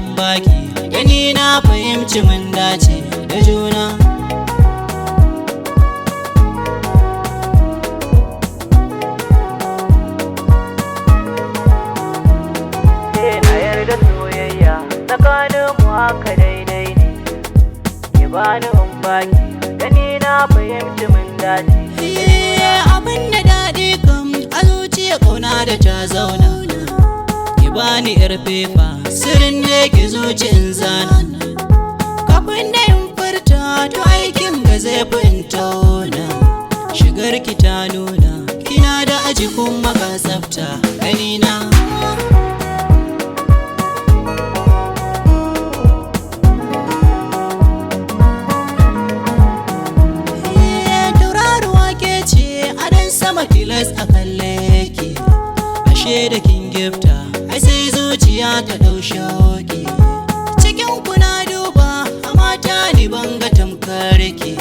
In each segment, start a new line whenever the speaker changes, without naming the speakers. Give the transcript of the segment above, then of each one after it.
in baki, gani na fahimci mun dace da juna.
Na yarda soyayya tsakanin mu haka daidai ne, ki bani in baki, gani na fahimci mun dace.
Abin da daɗi kam a zuciya ƙauna da ta zauna, ki bani yar fefa sirrin da ki zuci in zana, kafin da in furta to aikin ga zai fi in tauna. Shigar ki ta nuna kina da aji kuma ka tsafta ganina. Sama tilas a kalle ki, ashe da kin gifta ai sai zuciya ta dau shauki. Cikin kuna duba a mata ni banga tamkar ki,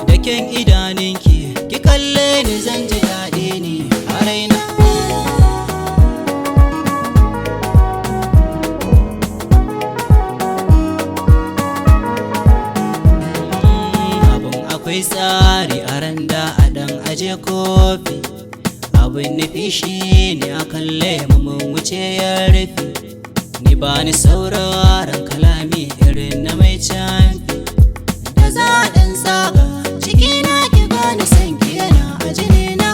da kyan idaninki ki kalle ni zan ji daɗi ni a raina. Abun akwai tsari a randa a dan aje kofi, abin nufi shi ne a kalle mun wuce ya rufe. Ni ba ni sauraron kalami irin na mai canfi, da zaɗin tsaga cikina ki bani san ki yana a jinina.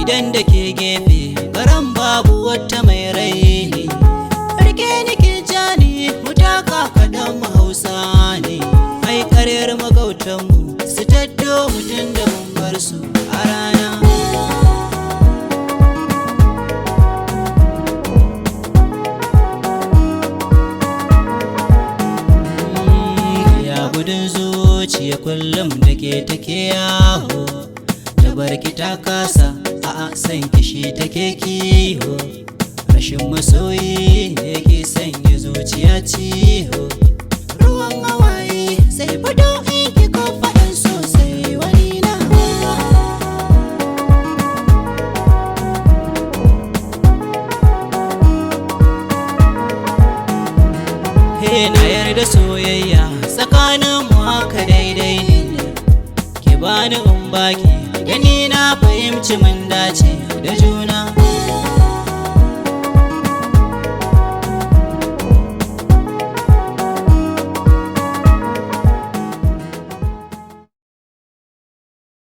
Idan da ke gefe garan babu wata mai raini, rike ni ke jani mutaka kaɗan mu Hausa ne. Ai karyar magautanmu su taddo mutum da mun bar su a rana. Ya gudun zuciya kullum da ke take yaho, da barki ta kasa a'a san kishi take kiho. Rashin masoyi ne ke sanya zuciya ciho, ruwan hawaye sai fito in ki ko faɗan sosai wani na. Na yarda soyayya tsakanin mu haka daidai ne, ki bani in baki, gani na fahimci mun dace da juna.